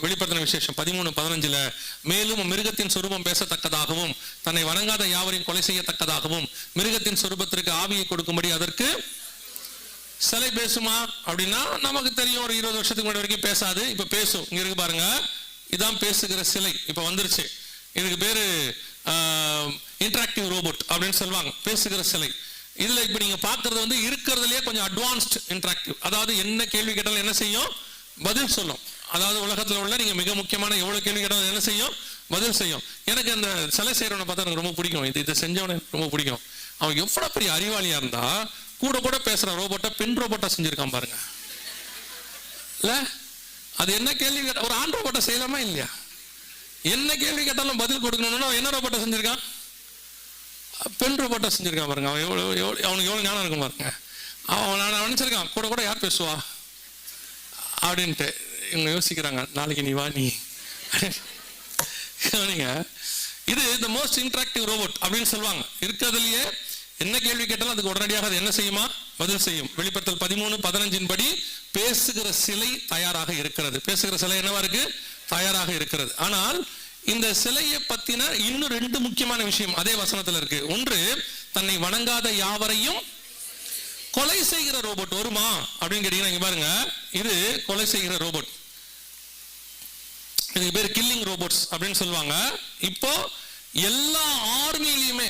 வெளிப்படுத்தின விசேஷம் 13:15 மேலும் மிருகத்தின் சொரூபம் பேசத்தக்கதாகவும் தன்னை வணங்காத யாவரையும் கொலை செய்யத்தக்கதாகவும் மிருகத்தின் சொரூபத்திற்கு ஆவியை கொடுக்கும்படி அதற்கு சிலை பேசுமா அப்படின்னா நமக்கு தெரியும். ஒரு 20 வருஷத்துக்கு முன்னாடி வரைக்கும் பேசாது, இப்ப பேசும். இங்க இருக்கு பாருங்க, இதான் பேசுகிற சிலை இப்ப வந்துருச்சு. இதுக்கு பேரு இன்டராக்டிவ் ரோபோட் அப்படின்னு சொல்லுவாங்க, பேசுகிற சிலை. இதுல இப்ப நீங்க பாக்குறது வந்து இருக்கிறதுலயே கொஞ்சம் அட்வான்ஸ்ட் இன்டராக்டிவ். அதாவது என்ன கேள்வி கேட்டாலும் என்ன செய்யும், பதில் சொல்லும். அதாவது உலகத்துல உள்ள நீங்க மிக முக்கியமான எவ்வளவு கேள்வி கேட்டாலும் என்ன செய்யும், பதில் செய்யும். எனக்கு அந்த சிலை செய்யறவனை பார்த்தா எனக்கு ரொம்ப பிடிக்கும். இதை செஞ்சவனை ரொம்ப பிடிக்கும். அவன் எவ்வளவு பெரிய அறிவாளியா இருந்தா கூட கூட பேசுற ரோபோட்டை பெண் ரோபோட்டா செஞ்சிருக்கான் பாருங்க. இல்ல அது என்ன கேள்வி கேட்ட ஒரு ஆண் ரோபோட்டை செய்யலாமா இல்லையா? என்ன கேள்வி கேட்டாலும் பதில் கொடுக்கணும்னா என்ன ரோபோட்டை செஞ்சிருக்கான், பெண் ரோபோட்டா செஞ்சிருக்கான் பாருங்க. அவன் அவனுக்கு எவ்வளவு ஞானம் இருக்கும் பாருங்க. அவன் நினைச்சிருக்கான் கூட கூட யார் பேசுவா அப்படின்ட்டு. இவங்க யோசிக்கிறாங்க, நாளைக்கு நீ வா நீ. இது தி மோஸ்ட் இன்டராக்டிவ் ரோபோட் அப்படின்னு சொல்லுவாங்க. இருக்கிறதுலயே என்ன கேள்வி கேட்டாலும் அதுக்கு உடனடியாக அது என்ன செய்யுமா, பதில் செய்யும். வெளிப்படுத்தல் 13:15 படி பேசுகிற சிலை தயாராக இருக்கிறது. பேசுகிற சிலை என்னவா இருக்கு, தயாராக இருக்கிறது. ஆனால் இந்த சிலையை பத்தின இன்னும் 2 முக்கியமான விஷயம் அதே வசனத்துல இருக்கு. ஒன்று, தன்னை வணங்காத யாவரையும் கொலை செய்கிற ரோபோட் வருமா அப்படின்னு கேட்டீங்கன்னா இங்க பாருங்க, இது கொலை செய்கிற ரோபோட். இதுக்கு பேர் கில்லிங் ரோபோட்ஸ் அப்படின்னு சொல்லுவாங்க. இப்போ எல்லா ஆர்மியிலுமே,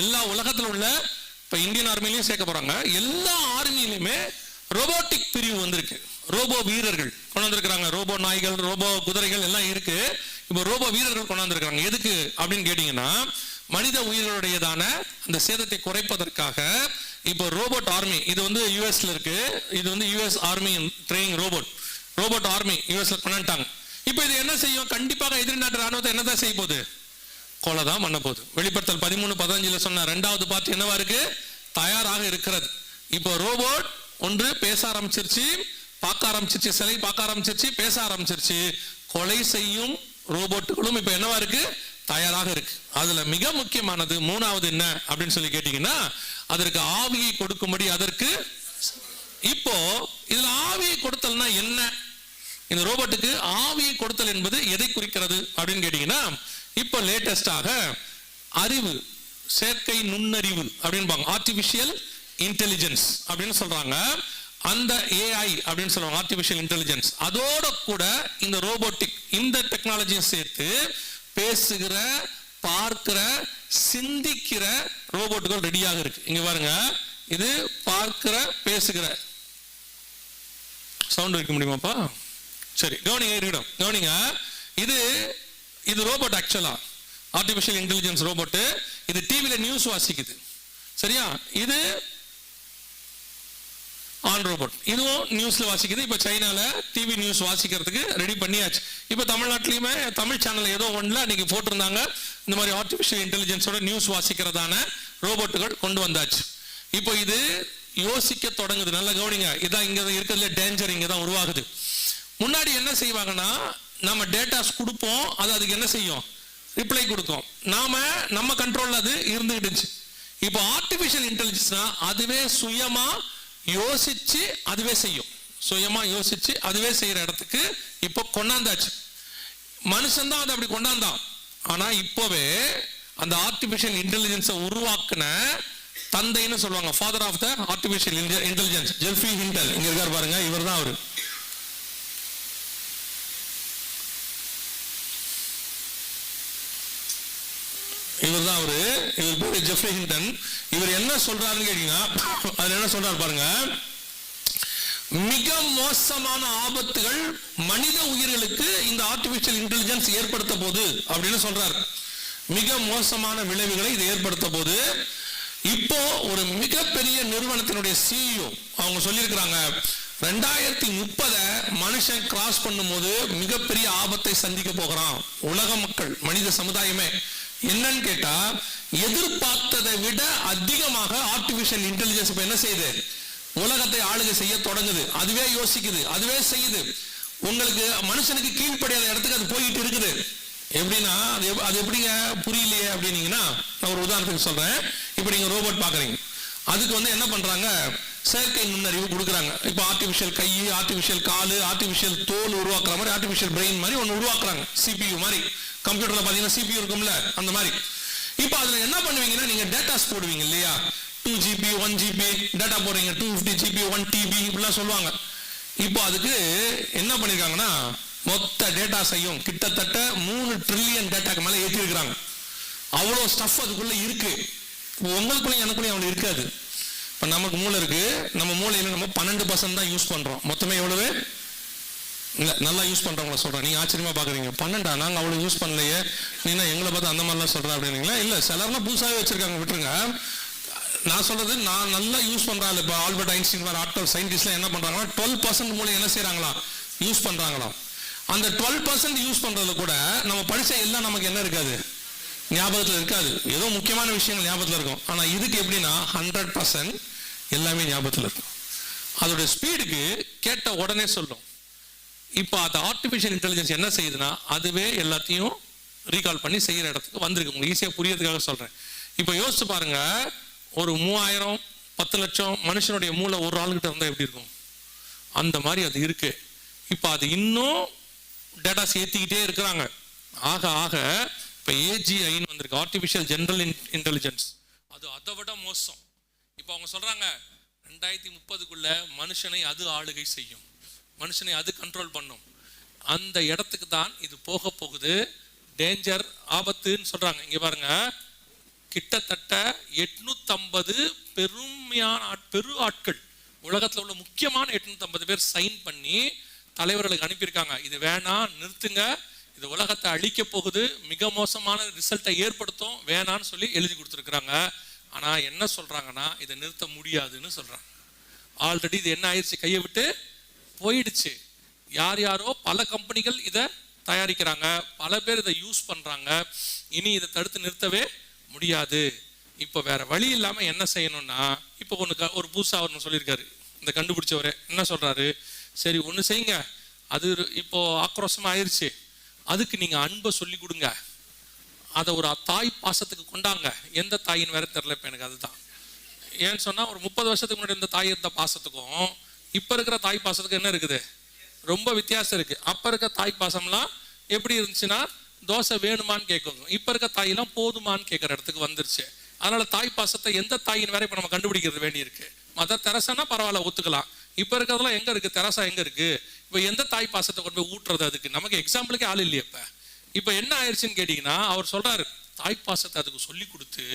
எல்லா உலகத்துல உள்ள, இப்ப இந்தியன் ஆர்மிலையும் சேர்க்க போறாங்க, எல்லா ஆர்மியிலுமே ரோபோட்டிக் பிரிவு வந்திருக்கு. ரோபோ வீரர்கள் கொண்டு வந்திருக்கிறாங்க. ரோபோ நாய்கள், ரோபோ குதிரைகள் எல்லாம் இருக்கு. இப்போ ரோபோ வீரர்கள் கொண்டு வந்திருக்கிறாங்க. எதுக்கு அப்படின்னு கேட்டீங்கன்னா, மனித உயிர்களுடையதான அந்த சேதத்தை குறைப்பதற்காக. இப்போ ரோபோட் ஆர்மி, இது வந்து யூஎஸ்ல இருக்கு. இது வந்து US army training robot army யூஎஸ்ல பண்ணிட்டாங்க. இப்போ இது என்ன செய்யும், கண்டிப்பாக எதிரி நாட்டு ராணுவத்தை என்னதான் செய்ய போகுது, கொலை தான் பண்ண போகுது. வெளிப்படுத்தல் 13:15 சொன்ன 2வது பார்ட் என்னவா இருக்கு, தயாராக இருக்கிறது. இப்போ ரோபோட் ஒன்று பேச ஆரம்பிச்சிருச்சு, பார்க்க ஆரம்பிச்சிருச்சு, சிலை பார்க்க ஆரம்பிச்சிருச்சு, பேச ஆரம்பிச்சிருச்சு. கொலை செய்யும் ரோபோட்டுகளும் இப்ப என்னவா இருக்கு, தயாராக இருக்கு. அதுல மிக முக்கியமானது 3வது என்ன அப்படின்னு சொல்லி கேட்டீங்கன்னா, அதற்கு ஆவியை கொடுக்கும்படி அதற்கு. இப்போ இதுல ஆவியை கொடுத்தல்னா என்ன, இந்த ரோபோட்டுக்கு ஆவியை கொடுத்தல் என்பது எதை குறிக்கிறது அப்படின்னு கேட்டீங்கன்னா, இப்போ லேட்டஸ்டாக அறிவு, செயற்கை நுண்ணறிவு அப்படின்பாங்க, ஆர்டிபிஷியல் இன்டெலிஜென்ஸ் அப்படின்னு சொல்றாங்க. அந்த ஏஐ அப்படின்னு சொல்லுவாங்க, ஆர்டிபிஷியல் இன்டெலிஜென்ஸ். அதோட கூட இந்த ரோபோட்டிக், இந்த டெக்னாலஜியை சேர்த்து பேசுகிற, பார்க்கிற, சிந்திக்கிற ரோபோட்டுகள் ரெடியாக இருக்கு. இங்க பாருங்க, இது பார்க்கிற, பேசுகிற. சவுண்ட் வைக்க முடியுமாப்பா? சரி, கவனிங்க. இது ரோபோட், ஆக்சுவலா ஆர்டிபிஷியல் இன்டெலிஜென்ஸ் ரோபோட். இது டிவில நியூஸ் வாசிக்குது, சரியா? இது ஆன் ரோபோட், இதுவும் நியூஸ்ல வாசிக்குது. இப்ப சைனால டிவி நியூஸ் வாசிக்கிறதுக்கு ரெடி பண்ணியாச்சு. இப்ப தமிழ்நாட்டிலுமே தமிழ் சேனல் ஏதோ ஒண்ணுல இன்னைக்கு போட்டிருந்தாங்க, இந்த மாதிரி ஆர்டிபிஷியல் இன்டெலிஜென்ஸோட நியூஸ் வாசிக்கிறதான ரோபோட்டுகள் கொண்டு வந்தாச்சு. இப்போ இது யோசிக்க தொடங்குது. நல்லா கவனிங்க, இதான் இங்க இருக்கிறதுல டேஞ்சர் இங்க தான் உருவாகுது. முன்னாடி என்ன செய்வாங்கன்னா, நம்ம டேட்டாஸ் கொடுப்போம், அது அதுக்கு என்ன செய்யும், ரிப்ளை கொடுக்கும். நம்ம கண்ட்ரோல்ல அது இருந்துகிட்டு. இப்போ ஆர்டிபிஷியல் இன்டெலிஜென்ஸ்னா அதுவே சுயமா யோசிச்சு அதுவே செய்யும். சுயமா யோசிச்சு அதுவே செய்யற இடத்துக்கு இப்போ கொண்டாந்தாச்சு. மனுஷன் தான் அதை அப்படி கொண்டாந்தான். ஆனா இப்போவே அந்த ஆர்டிபிஷியல் இன்டெலிஜென்ஸை உருவாக்குன தந்தைன்னு சொல்லுவாங்க, father of the artificial intelligence, ஜெல்ஃபி ஹிண்டல். இங்க இருக்காரு பாருங்க, இவர் தான் அவரு. இவர்தான் அவரு. இவர் பேரு ஜெஃப்ரி ஹிண்டன். இவர் என்ன சொல்றாருன்னு கேட்டீங்கன்னா, அதுல என்ன சொல்றாரு பாருங்க, மிக மோசமான ஆபத்துகள் மனித உயிர்களுக்கு இந்த ஆர்டிபிஷியல் இன்டெலிஜென்ஸ் ஏற்படுத்த போது அப்படின்னு சொல்றாரு. மிக மோசமான விளைவுகளை இது ஏற்படுத்த போது. இப்போ ஒரு மிகப்பெரிய நிறுவனத்தினுடைய சிஇஓ அவங்க சொல்லியிருக்கிறாங்க, 2030 மனுஷன் கிராஸ் பண்ணும் போது மிகப்பெரிய ஆபத்தை சந்திக்க போகிறான் உலக மக்கள், மனித சமுதாயமே. என்னன்னு கேட்டா, எதிர்பார்த்ததை விட அதிகமாக ஆர்டிபிஷியல் இன்டெலிஜென்ஸ் இப்ப என்ன செய்யுது, உலகத்தை ஆளுகை செய்ய தொடங்குது. அதுவே யோசிக்குது, அதுவே செய்யுது. உங்களுக்கு மனுஷனுக்கு கீழ்ப்படியாத இடத்துக்கு அது போயிட்டு இருக்குது. எப்படின்னா, அது எப்படிங்க புரியலையே அப்படின்னீங்கன்னா, நான் ஒரு உதாரணத்துக்கு சொல்றேன். இப்ப நீங்க ரோபோட் பாக்குறீங்க, அதுக்கு என்ன பண்றாங்க, செயற்கை நுண்ணறிவு கொடுக்குறாங்க. இப்போ ஆர்டிஃபிஷியல் கை, ஆர்டிஃபிஷியல் காலு, ஆர்டிஃபிஷியல் தோல் உருவாக்குற மாதிரி ஆர்டிஃபிஷியல் பிரெயின் மாதிரி ஒன்று உருவாக்குறாங்க. CPU மாதிரி கம்ப்யூட்டர்ல பார்த்தீங்கன்னா CPU இருக்கும்ல, அந்த மாதிரி. இப்போ அதில் என்ன பண்ணுவீங்கன்னா நீங்க டேட்டாஸ் போடுவீங்க இல்லையா, 2GB 1GB டேட்டா போடுறீங்க, 250GB 1TB இப்படிலாம் சொல்லுவாங்க. இப்போ அதுக்கு என்ன பண்ணிருக்காங்கன்னா மொத்த டேட்டாஸையும் கிட்டத்தட்ட 3 ட்ரில்லியன் டேட்டாக்கு மேலே ஏற்றி இருக்கிறாங்க. அவ்வளோ ஸ்டஃப் அதுக்குள்ள இருக்கு. உங்களுக்குள்ளேயும் எனக்குள்ளேயும் அவ்வளோ இருக்காது. இப்போ நமக்கு மூளை இருக்கு, நம்ம மூளையில நம்ம 12% தான் யூஸ் பண்றோம். மொத்தமே எவ்வளவு இல்லை, நல்லா யூஸ் பண்றவங்கள சொல்றேன். நீங்க ஆச்சரியமா பாக்குறீங்க, 12 நாங்க அவ்வளவு யூஸ் பண்ணலையே, நீங்க எங்களை பார்த்து அந்த மாதிரிலாம் சொல்ற அப்படின்னீங்களா? இல்ல, சிலர்லாம் புதுசாகவே வச்சிருக்காங்க, விட்டுருங்க. நான் சொல்றது நான் நல்லா யூஸ் பண்றாங்க. இப்போ ஆல்பர்ட் ஐன்ஸ்டீன் மாதிரி ஆட்கள் சயின்டிஸ்ட்லாம் என்ன பண்றாங்கன்னா 12% மூளை என்ன செய்யறாங்களா, யூஸ் பண்றாங்களாம். அந்த 12% யூஸ் பண்றதுல கூட நம்ம படிச்ச எல்லாம் நமக்கு என்ன இருக்காது, ஞாபகத்தில் இருக்காது. ஏதோ முக்கியமான விஷயங்கள் ஞாபகத்தில் இருக்கும். ஆனா இதுக்கு எப்படின்னா 100% எல்லாமே ஞாபகத்தில் இருக்கும். அதோடைய ஸ்பீடுக்கு கேட்ட உடனே சொல்லும். இப்போ அந்த ஆர்டிஃபிஷியல் இன்டெலிஜென்ஸ் என்ன செய்யுதுன்னா அதுவே எல்லாத்தையும் ரீகால் பண்ணி செய்யற இடத்துக்கு வந்திருக்கு. உங்களுக்கு ஈஸியாக புரியறதுக்காக சொல்றேன். இப்போ யோசிச்சு பாருங்க, ஒரு 3000 10 லட்சம் மனுஷனுடைய மூளை ஒரு ஆளுகிட்ட இருந்தால் எப்படி இருக்கும், அந்த மாதிரி அது இருக்கு. இப்போ அது இன்னும் டேட்டாஸ் ஏற்றிக்கிட்டே இருக்கிறாங்க. ஆக ஆக இப்போ AGIன்னு வந்திருக்கு, ஆர்டிஃபிஷியல் ஜெனரல் இன்டெலிஜென்ஸ். அது அதை விட மோசம். இப்போ அவங்க சொல்றாங்க 2030க்குள்ள மனுஷனை அது ஆளுகை செய்யும், மனுஷனை அது கண்ட்ரோல் பண்ணும். அந்த இடத்துக்கு தான் இது போக போகுது. டேஞ்சர், ஆபத்துன்னு சொல்றாங்க. இங்க பாருங்க, கிட்டத்தட்ட 850 பெரு ஆட்கள், உலகத்தில் உள்ள முக்கியமான 850 பேர் சைன் பண்ணி தலைவர்களுக்கு அனுப்பியிருக்காங்க. இது வேணாம், நிறுத்துங்க, இது உலகத்தை அழிக்க போகுது, மிக மோசமான ரிசல்ட்டை ஏற்படுத்தும், வேணான்னு சொல்லி எழுதி கொடுத்துருக்குறாங்க. ஆனா என்ன சொல்றாங்கன்னா இதை நிறுத்த முடியாதுன்னு சொல்றாங்க. ஆல்ரெடி இது என்ன ஆயிடுச்சு, கையை விட்டு போயிடுச்சு. யார் யாரோ பல கம்பெனிகள் இதை தயாரிக்கிறாங்க, பல பேர் இதை யூஸ் பண்றாங்க. இனி இதை தடுத்து நிறுத்தவே முடியாது. இப்போ வேற வழி இல்லாம என்ன செய்யணும்னா, இப்போ ஒரு புதுசா ஒன்று சொல்லியிருக்காரு இந்த கண்டுபிடிச்சவரே. என்ன சொல்றாரு, சரி ஒன்று செய்யுங்க, அது இப்போ ஆக்ரோஷமா ஆயிடுச்சு, அதுக்கு நீங்க அன்பை சொல்லி கொடுங்க, அதை ஒரு தாய் பாசத்துக்கு கொண்டாங்க. எந்த தாயின்னு வேற தெரியல இப்போ எனக்கு. அதுதான் ஏன்னு சொன்னா, ஒரு 30 வருஷத்துக்கு முன்னாடி இந்த தாய் இருந்த பாசத்துக்கும் இப்ப இருக்கிற தாய் பாசத்துக்கு என்ன இருக்குது, ரொம்ப வித்தியாசம் இருக்கு. அப்ப இருக்க தாய் பாசம்லாம் எப்படி இருந்துச்சுன்னா, தோசை வேணுமான்னு கேட்கும். இப்ப இருக்க தாயெல்லாம் போதுமான்னு கேட்கற இடத்துக்கு வந்துருச்சு. அதனால தாய் பாசத்தை எந்த தாயின் வேற இப்ப நம்ம கண்டுபிடிக்கிறது வேண்டி இருக்கு. மத தெரசானா பரவாயில்ல, ஒத்துக்கலாம். இப்ப இருக்கிறதுலாம் எங்க இருக்கு, தெரசா எங்க இருக்கு? இப்ப எந்த தாய் பாசத்தை கொண்டு போய் ஊட்டுறது? அதுக்கு நமக்கு எக்ஸாம்பிளுக்கே ஆள் இல்லையே. இப்ப என்ன ஆயிடுச்சுன்னு கேட்டீங்கன்னா, அவர் சொல்றாரு தாய் பாசத்தை அதுக்கு சொல்லி கொடுத்து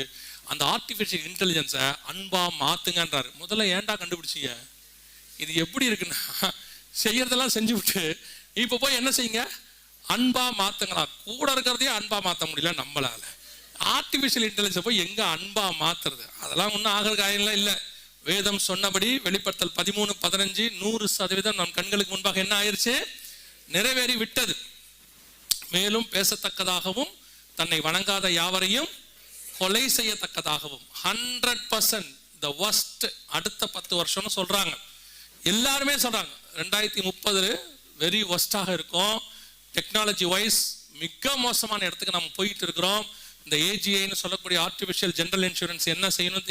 அந்த ஆர்டிபிஷியல் இன்டெலிஜென்ஸை அன்பா மாத்துங்கன்றாரு. முதல்ல ஏன்டா கண்டுபிடிச்சீங்க? இது எப்படி இருக்குன்னா, செய்யறதெல்லாம் செஞ்சு விட்டு இப்ப போய் என்ன செய்யுங்க, அன்பா மாத்துங்களா. கூட இருக்கிறதே அன்பா மாத்த முடியல நம்மளால. ஆர்டிபிஷியல் இன்டெலிஜென்ஸ் போய் எங்க அன்பா மாத்துறது? அதெல்லாம் ஒன்றும் ஆகிற காரியம்லாம் இல்லை. வேதம் சொன்னபடி வெளிப்படுத்தல் 13:15 100% நம் கண்களுக்கு முன்பாக என்ன ஆயிடுச்சு, நிறைவேறி விட்டது. மேலும் பேசத்தக்கதாகவும் தன்னை வணங்காத யாவரையும் கொலை செய்யத்தக்கதாகவும் 100% the worst அடுத்த 10 வருஷம்னு சொல்றாங்க. எல்லாருமே சொல்றாங்க 2030 வெரி ஒஸ்டாக இருக்கும். டெக்னாலஜி வைஸ் மிக மோசமான இடத்துக்கு நம்ம போயிட்டு இருக்கிறோம். இந்த AGIன்னு சொல்லக்கூடிய ஆர்டிஃபிஷியல் ஜெனரல் இன்சூரன்ஸ் என்ன செய்யணும்,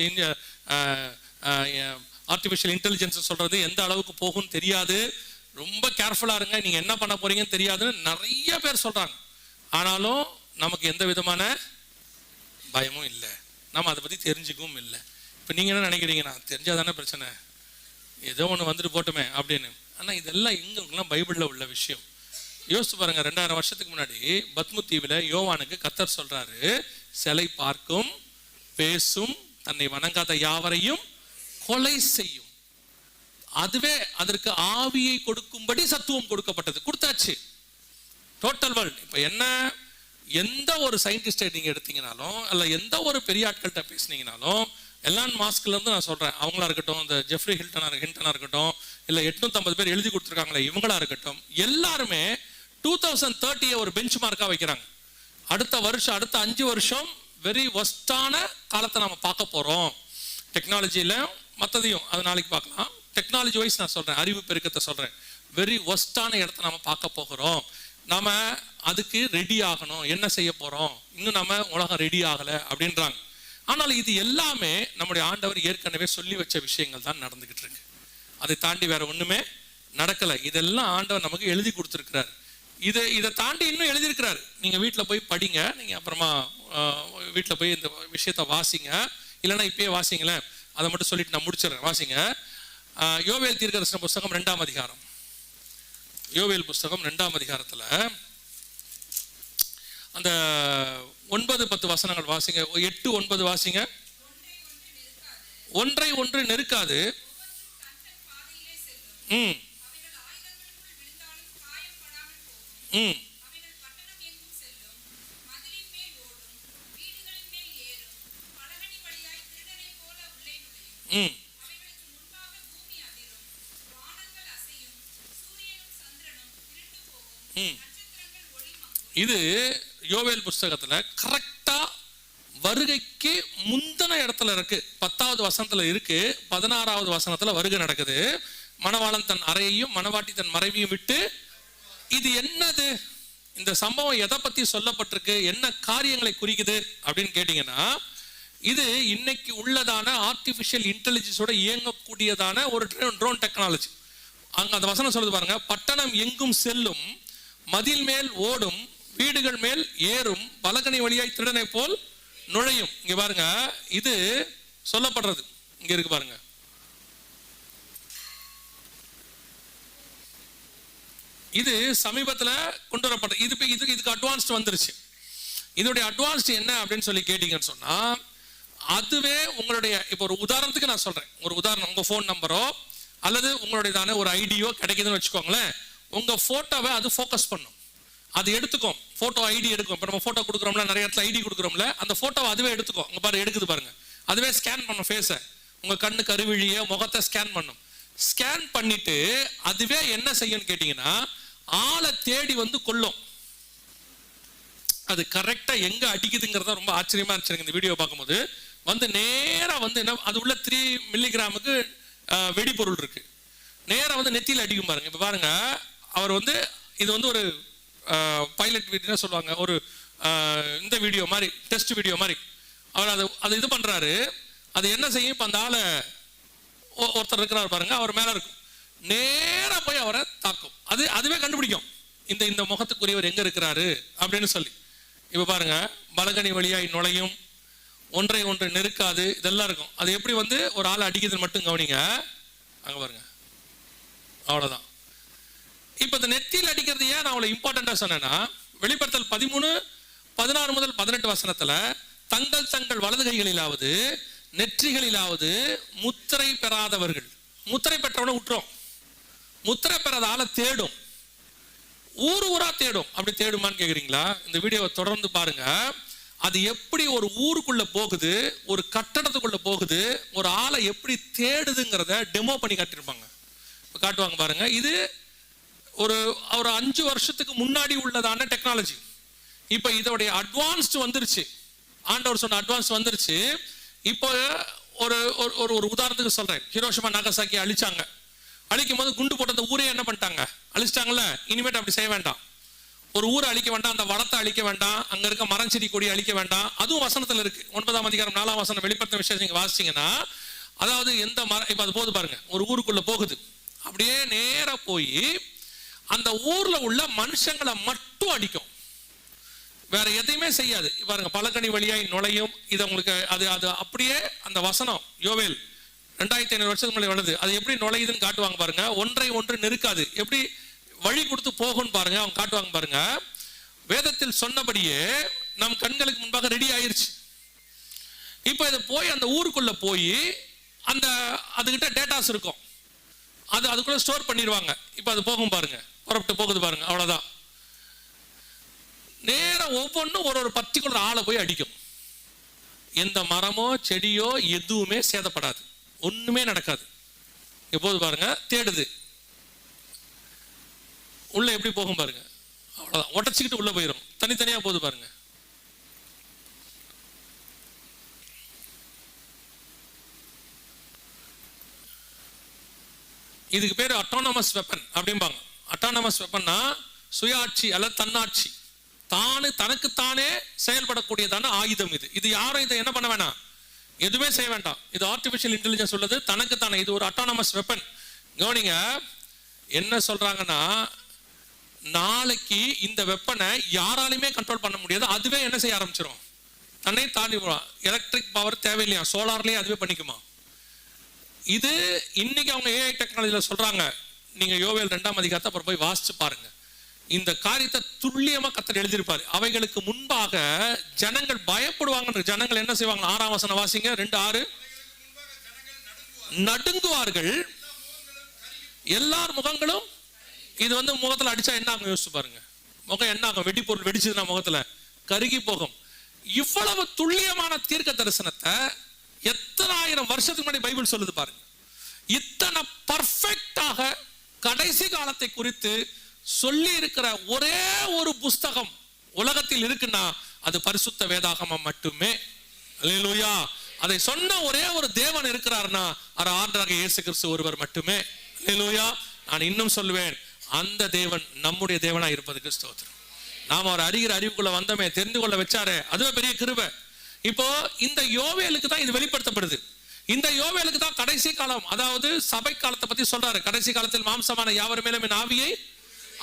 ஆர்டிஃபிஷியல் இன்டெலிஜென்ஸ் சொல்றது எந்த அளவுக்கு போகும்னு தெரியாது. ரொம்ப கேர்ஃபுல்லா இருங்க, நீங்க என்ன பண்ண போறீங்கன்னு தெரியாதுன்னு நிறைய பேர் சொல்றாங்க. ஆனாலும் நமக்கு எந்த விதமான பயமும் இல்லை, நம்ம அதை பத்தி தெரிஞ்சுக்கவும் இல்லை. இப்போ நீங்க என்ன நினைக்கிறீங்கன்னா, தெரிஞ்சாதானே பிரச்சனை, ஏதோ ஒன்று வந்துட்டு போட்டுமே அப்படின்னு. ஆனால் இதெல்லாம் எங்கெல்லாம் பைபிளில் உள்ள விஷயம். யோசிச்சு பாருங்க, 2000 வருஷத்துக்கு முன்னாடி பத்மு தீவில் யோவானுக்கு கர்த்தர் சொல்றாரு, சிலை பார்க்கும், பேசும், தன்னை வணங்காத யாவரையும் கொலை செய்யும். அதுவே அதற்கு ஆவியை கொடுக்கும்படி சத்துவம் கொடுக்கப்பட்டது, கொடுத்தாச்சு. Total world. இப்போ என்ன, எந்த ஒரு சயின்டிஸ்டை நீங்க எடுத்தீங்கனாலும், அல்ல எந்த ஒரு பெரிய ஆட்கள்கிட்ட பேசுனீங்கனாலும், எலான் மாஸ்க்ல இருந்து நான் சொல்றேன், அவங்களா இருக்கட்டும், இந்த ஜெஃப்ரி ஹில்டனா இருக்கட்டும், இல்ல 850 பேர் எழுதி கொடுத்துருக்காங்களே இவங்களா இருக்கட்டும், எல்லாருமே 2030 ஒரு பெஞ்ச் மார்க்கா வைக்கிறாங்க. அடுத்த வருஷம், அடுத்த 5 வருஷம் வெரி ஒஸ்டான காலத்தை நம்ம பார்க்க போறோம். டெக்னாலஜியில மற்றதையும் அது நாளைக்கு பார்க்கலாம். டெக்னாலஜி வைஸ் நான் சொல்றேன், அறிவு பெருக்கத்தை சொல்றேன். வெரி ஒஸ்டான இடத்தை நம்ம பார்க்க போகிறோம். நாம அதுக்கு ரெடி ஆகணும். என்ன செய்ய போறோம், இன்னும் நம்ம உலகம் ரெடி ஆகல அப்படின்றாங்க. ஆனால் இது எல்லாமே நம்முடைய ஆண்டவர் ஏற்கனவே சொல்லி வச்ச விஷயங்கள் தான் நடந்துகிட்டு இருக்கு. அதை தாண்டி வேற ஒண்ணுமே நடக்கலை. இதெல்லாம் ஆண்டவர் நமக்கு எழுதி கொடுத்துருக்கிறார். இதை தாண்டி இன்னும் எழுதியிருக்கிறார். நீங்க வீட்டில் போய் படிங்க. நீங்க அப்புறமா வீட்டில் போய் இந்த விஷயத்த வாசிங்க. இல்லைன்னா இப்பயே வாசிங்களேன். அதை மட்டும் சொல்லிட்டு நான் முடிச்சிடறேன். வாசிங்க. யோவேல் தீர்க்கதரிசன புஸ்தகம் 2ஆம் அதிகாரம். யோவேல் புஸ்தகம் 2ஆம் அதிகாரத்துல அந்த 9-10 வசனங்கள் வாசிங்க. 8-9 வாசிங்க. ஒன்றை ஒன்று நெருக்காது. இது யோவேல் புஸ்தகத்துல கரெக்டா வருகைக்கு முந்தின இடத்துல இருக்கு. 10வது வசனத்துல இருக்கு. 16வது வசனத்துல வருகை நடக்குது. மணவாளன் தன் அறையையும் மணவாட்டி தன் மறைவையும் விட்டு. இது என்னது? இந்த சம்பவம் எதை பத்தி சொல்லப்பட்டிருக்கு? என்ன காரியங்களை குறிக்குது அப்படின்னு கேட்டீங்கன்னா, இது இன்னைக்கு உள்ளதான ஆர்டிபிஷியல் இன்டெலிஜென்ஸோட இயங்கக்கூடியதான ஒரு ட்ரோன் டெக்னாலஜி. அங்க அந்த வசனம் சொல்லுது பாருங்க. பட்டணம் எங்கும் செல்லும், மதில் மேல் ஓடும், வீடுகள் மேல் ஏறும், பலகனி வழியாய் திருடனை போல் நுழையும். இங்க பாருங்க, இது சொல்லப்படுறது இங்க இருக்கு பாருங்க. இது சமீபத்தில் கொண்டு வரப்பட்டது. இதுக்கு அட்வான்ஸ்ட் வந்துருச்சு. இதோடைய அட்வான்ஸ்ட் என்ன அப்படின்னு சொல்லி கேட்டீங்கன்னு சொன்னா, அதுவே உங்களுடைய இப்போ ஒரு உதாரணத்துக்கு நான் சொல்றேன். ஒரு உதாரணம், உங்க போன் நம்பரோ அல்லது உங்களுடையதான ஒரு ஐடியோ கிடைக்குதுன்னு வச்சுக்கோங்களேன். உங்க போட்டோவை அது ஃபோக்கஸ் பண்ணும், அது எடுத்துக்கும். போட்டோ ஐடி எடுக்கும். இப்போ நம்ம போட்டோ கொடுக்குறோம்ல, நிறைய இடத்துல ஐடி கொடுக்குறோம்ல, அந்த போட்டோவை அதுவே எடுத்துக்கும். அங்க பாரு எடுக்குது பாருங்க. அதுவே ஸ்கேன் பண்ணும் ஃபேஸை, உங்க கண்ணு கருவிழிய முகத்தை ஸ்கேன் பண்ணும். ஸ்கேன் பண்ணிட்டு அதுவே என்ன செய்யும் கேட்டீங்கன்னா, ஆளை தேடி வந்து கொல்லும். அது கரெக்டா எங்க அடிக்குதுங்கிறத ரொம்ப ஆச்சரியமா இருந்துச்சு இந்த வீடியோ பார்க்கும்போது. வந்து நேரா வந்து என்ன, அது உள்ள 3 மில்லிகிராமுக்கு வெடிபொருள் இருக்கு. நேரா வந்து நெத்தியில அடிக்கும் பாருங்க. இப்ப பாருங்க, அவர் வந்து இது வந்து ஒரு பைலட் வீடியோ சொல்லுவாங்க, ஒரு இந்த வீடியோ மாதிரி, டெஸ்ட் வீடியோ மாதிரி. அவர் அது இது பண்றாரு. அது என்ன செய்யும், இப்ப அந்த ஆளை ஒருத்தர் இருக்கிறார் பாருங்க, அவர் மேல இருக்கும், நேரா போய் அவரை தாக்கும். அதுவே கண்டுபிடிக்கும் இந்த முகத்துக்குரியவர் எங்க இருக்கிறாரு அப்படின்னு சொல்லி. இப்ப பாருங்க, பலகனி வழியாய் நுழையும், ஒன்றை ஒன்று நெருக்காது, இதெல்லாம் இருக்கும். அது எப்படி வந்து ஒரு ஆளை அடிக்குதுன்னு மட்டும் கவனிங்க. அங்க பாருங்க, அவ்வளவுதான். இப்ப இந்த நெத்தியில் அடிக்கிறது ஏன் நான் அவ்வளவு இம்பார்ட்டண்டா சொன்னேன்னா, வெளிப்படுத்தல் 13:16 முதல் 18 வசனத்துல, தங்கள் வலது கைகளிலாவது நெற்றிகளிலாவது முத்திரை பெறாதவர்கள், முத்திரை பெற்றவன விட்டுரும், முத்திரை பெறாத ஆளை தேடும், ஊரா தேடும். அப்படி தேடுமான்னு கேக்குறீங்களா? இந்த வீடியோவை தொடர்ந்து பாருங்க. அது எப்படி ஒரு ஊருக்குள்ள போகுது, ஒரு கட்டடத்துக்குள்ள போகுது, ஒரு ஆளை எப்படி தேடுதுங்கிறத டெமோ பண்ணி காட்டியிருப்பாங்க. காட்டுவாங்க பாருங்க. இது ஒரு 5 வருஷத்துக்கு முன்னாடி உள்ளதான டெக்னாலஜி. இப்ப இதோடைய அட்வான்ஸ்ட் வந்துருச்சு. ஆண்டவர் சொன்ன அட்வான்ஸ் வந்துருச்சு. இப்போ ஒரு உதாரணத்துக்கு சொல்றேன். ஹிரோஷிமா நாகசாக்கி அழிச்சாங்க. அழிக்கும் போது குண்டு போட்ட ஊரே என்ன பண்ணிட்டாங்க, அழிச்சிட்டாங்கல்ல. இனிமேட்டு அப்படி செய்ய வேண்டாம். ஒரு ஊரை அழிக்க வேண்டாம், அந்த வளத்தை அழிக்க வேண்டாம், அங்க இருக்க மரம் செடி கொடி அழிக்க வேண்டாம். அதுவும் வசனத்துல இருக்கு. 9ஆம் அதிகாரம் 4ஆம் வசனம் வெளிப்படுத்த விஷயம் நீங்க வாசிச்சீங்கன்னா, அதாவது எந்த மரம், இப்ப அது போது பாருங்க, ஒரு ஊருக்குள்ள போகுது. அப்படியே நேரா போய் அந்த ஊர்ல உள்ள மனுஷங்களை மட்டும் அடிக்கும், வேற எதையுமே செய்யாது. பாருங்க, பலகனி வழியாய் நுழையும். இது உங்களுக்கு அது அப்படியே அந்த வசனம் யோவேல் 2500 வருஷத்துக்கு முன்னாடி வருது. அது எப்படி நுழையுதுன்னு காட்டுவாங்க பாருங்க. ஒன்றை ஒன்று நெருக்காது, எப்படி வழி கொடுத்து போகும் பாருங்க, அவங்க காட்டுவாங்க பாருங்க. வேதத்தில் சொன்னபடியே நம் கண்களுக்கு முன்பாக ரெடி ஆயிருச்சு. இப்ப இது போய் அந்த ஊருக்குள்ள போய் அந்த அதுகிட்ட டேட்டாஸ் இருக்கும், அதுக்குள்ள ஸ்டோர் பண்ணிடுவாங்க. இப்ப அது போகும் பாருங்க, புறப்பட்டு போகுது பாருங்க, அவ்வளவுதான். நேரம் ஒவ்வொன்றும் ஒரு பர்டிகுலர் ஆளை போய் அடிக்கும். எந்த மரமோ செடியோ எதுவுமே சேதப்படாது, ஒண்ணுமே நடக்காது. எப்போது பாருங்க, தேடுது, உள்ள எப்படி போகும் பாருங்க, அவ்வளவுதான். ஒட்டச்சிக்கிட்டு உள்ள போயிடும், தனித்தனியா போகுது பாருங்க. இதுக்கு பேரு அட்டானமஸ் வெப்பன் அப்படிம்பாங்க. அட்டானமஸ் வெப்பன்னா சுயாட்சி அல்லது தன்னாட்சி, தனக்குத்தானே செயல்படக்கூடியதான ஆயுதம் இது. யாரும் இதை என்ன பண்ண வேணாம், எதுவுமே செய்ய வேண்டாம். இது ஆர்டிபிஷியல் இன்டெலிஜென்ஸ் உள்ளது, தனக்கு தானே இது ஒரு அட்டானமஸ் வெப்பன். கவனிங்க, என்ன சொல்றாங்கன்னா, நாளைக்கு இந்த வெப்பனை யாராலையுமே கண்ட்ரோல் பண்ண முடியாது, அதுவே என்ன செய்ய ஆரம்பிச்சிடும், தன்னை தாண்டி எலக்ட்ரிக் பவர் தேவையில்லையா, சோலார்லயே அதுவே பண்ணிக்குமா. இது இன்னைக்கு அவங்க ஏஐ டெக்னாலஜில சொல்றாங்க. நீங்க யோவேல் 2ஆம் அதிகாரத்தை அப்புறம் போய் வாசிச்சு பாருங்க. இந்த காரியத்தை துல்லியமா கர்த்தர் எழுதியிருப்பாரு. அவைகளுக்கு முன்பாக ஜனங்கள் பயப்படுவாங்க. ஜனங்கள் என்ன செய்வாங்க? 6ஆம் வசனம் வாசிங்க, 2:6. நடுங்குவார்கள், எல்லார் முகங்களும். இது முகத்துல அடிச்சா என்ன ஆகும் யோசிச்சு பாருங்க. முகம் என்ன ஆகும்? வெடி பொருள் வெடிச்சதுன்னா முகத்துல கருகி போகும். இவ்வளவு துல்லியமான தீர்க்க தரிசனத்தை எத்தனை ஆயிரம் வருஷத்துக்கு முன்னாடி பைபிள் சொல்லுது பாருங்க. இத்தனை பர்ஃபெக்டாக கடைசி காலத்தை குறித்து சொல்லி இருக்கிற ஒரே ஒரு புஸ்தகம் உலகத்தில் இருக்குன்னா அது பரிசுத்த வேதாகமம் மட்டுமே. அல்லேலூயா. அதை சொன்ன ஒரே ஒரு தேவன் இருக்கிறார்னா அவர் ஆண்டவராகிய இயேசு கிறிஸ்து ஒருவர் மட்டுமே. அல்லேலூயா. நான் இன்னும் சொல்வேன், அந்த தேவன் நம்முடைய தேவனா இருப்பதுக்கு ஸ்தோத்திரம். நாம அவர் அறிகிற அறிவுக்குள்ள வந்தமே, தெரிந்து கொள்ள வச்சாரே, அதுவே பெரிய கிருபை. இப்போ இந்த யோவேலுக்கு தான் இது வெளிப்படுத்தப்படுது. இந்த யோவேலுக்கு தான் கடைசி காலம், அதாவது சபை காலத்தை பத்தி சொல்றாரு. கடைசி காலத்தில் மாம்சமான யாவர் மேலும் என் ஆவியை,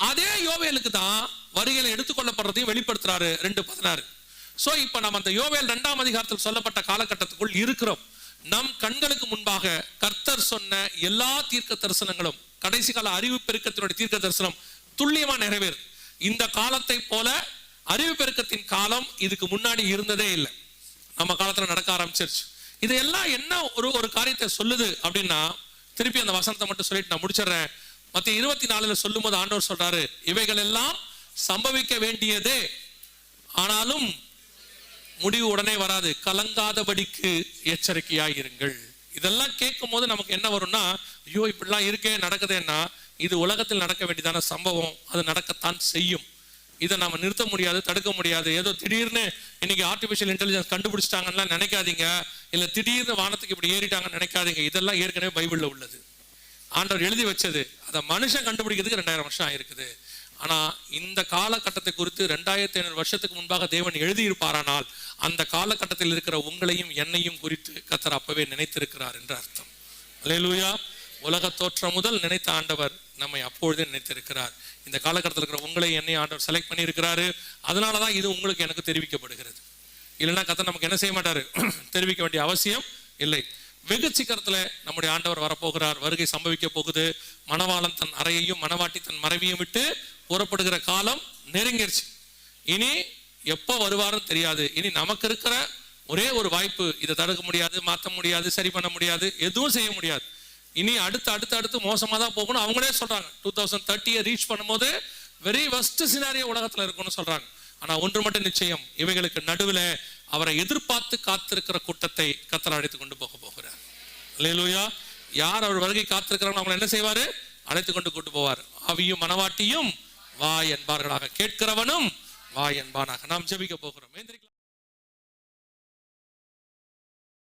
அதே யோவேலுக்கு தான் வருகையில எடுத்துக்கொள்ளப்படுறதையும் வெளிப்படுத்துறாரு 2:16. சோ இப்ப நம்ம அந்த யோவேல் 2ஆம் அதிகாரத்தில் சொல்லப்பட்ட காலகட்டத்துக்குள் இருக்கிறோம். நம் கண்களுக்கு முன்பாக கர்த்தர் சொன்ன எல்லா தீர்க்க தரிசனங்களும், கடைசி கால அறிவு பெருக்கத்தினுடைய தீர்க்க தரிசனம் துல்லியமா நிறைவேறு. இந்த காலத்தை போல அறிவு பெருக்கத்தின் காலம் இதுக்கு முன்னாடி இருந்ததே இல்லை. நம்ம காலத்துல நடக்க ஆரம்பிச்சிருச்சு. இது எல்லாம் என்ன ஒரு காரியத்தை சொல்லுது அப்படின்னா, திருப்பி அந்த வசனத்தை மட்டும் சொல்லிட்டு நான் முடிச்சிடுறேன். மத்திய 24 சொல்லும் போது ஆண்டவர் சொல்றாரு, இவைகள் எல்லாம் சம்பவிக்க வேண்டியதே, ஆனாலும் முடிவு உடனே வராது, கலங்காதபடிக்கு எச்சரிக்கையாயிருங்கள். இதெல்லாம் கேட்கும் போது நமக்கு என்ன வரும்னா, ஐயோ இப்படிலாம் இருக்கே நடக்குதுன்னா, இது உலகத்தில் நடக்க வேண்டியதான சம்பவம், அது நடக்கத்தான் செய்யும். இதை நாம நிறுத்த முடியாது, தடுக்க முடியாது. ஏதோ திடீர்னு இன்னைக்கு ஆர்டிபிஷியல் இன்டெலிஜென்ஸ் கண்டுபிடிச்சிட்டாங்கன்னா நினைக்காதீங்க, இல்ல திடீர்னு வானத்துக்கு இப்படி ஏறிட்டாங்கன்னு நினைக்காதீங்க. இதெல்லாம் ஏற்கனவே பைபிள்ல உள்ளது, ஆண்டவர் எழுதி வச்சது. அதை மனுஷன் கண்டுபிடிக்கிறதுக்கு 2000 வருஷம் ஆயிருக்குது. ஆனா இந்த காலகட்டத்தை குறித்து 2500 வருஷத்துக்கு முன்பாக தேவன் எழுதியிருப்பாரானால், அந்த காலகட்டத்தில் இருக்கிற உங்களையும் என்னையும் குறித்து கர்த்தர் அப்பவே நினைத்திருக்கிறார் என்று அர்த்தம். அல்லேலூயா. உலக தோற்றம் முதல் நினைத்த ஆண்டவர் நம்மை அப்பொழுதே நினைத்திருக்கிறார். இந்த காலகட்டத்தில் இருக்கிற உங்களை என்னை ஆண்டவர் செலக்ட் பண்ணி இருக்கிறாரு. அதனாலதான் இது உங்களுக்கு எனக்கு தெரிவிக்கப்படுகிறது. இல்லைன்னா கர்த்தர் நமக்கு என்ன செய்ய மாட்டாரு, தெரிவிக்க வேண்டிய அவசியம் இல்லை. வெகு சீக்கிரத்துல நம்முடைய ஆண்டவர் வரப்போகிறார், வருகை சம்பவிக்க போகுது. மணவாளன் தன் அறையையும் மணவாட்டி தன் மறைவையும் விட்டு புறப்படுகிற காலம் நெருங்கிருச்சு. இனி எப்போ வருவாருன்னு தெரியாது. இனி நமக்கு இருக்கிற ஒரே ஒரு வாய்ப்பு, இதை தடுக்க முடியாது, மாற்ற முடியாது, சரி பண்ண முடியாது, எதுவும் செய்ய முடியாது. இனி அடுத்து மோசமா தான் போகணும். அவங்களே சொல்றாங்க 2030 ரீச் பண்ணும்போது வெரி வர்ஸ்ட் சினாரியோ உலகத்துல இருக்கும்னு சொல்றாங்க. ஆனா ஒன்று மட்டும் நிச்சயம், இவைகளுக்கு நடுவில் அவரை எதிர்பார்த்து காத்திருக்கிற கூட்டத்தை கர்த்தர் அழைத்து கொண்டு போக போகிறார். அல்லேலூயா. யார் அவர் வருகை காத்திருக்கிறாங்க அவங்களை என்ன செய்வாரு? அழைத்து கொண்டு கூட்டு போவார். ஆவியும் மனவாட்டியும் வா என்பார்களாக, கேட்கிறவனும் வா என்பானாக. நாம் ஜெபிக்க போகிறோம்.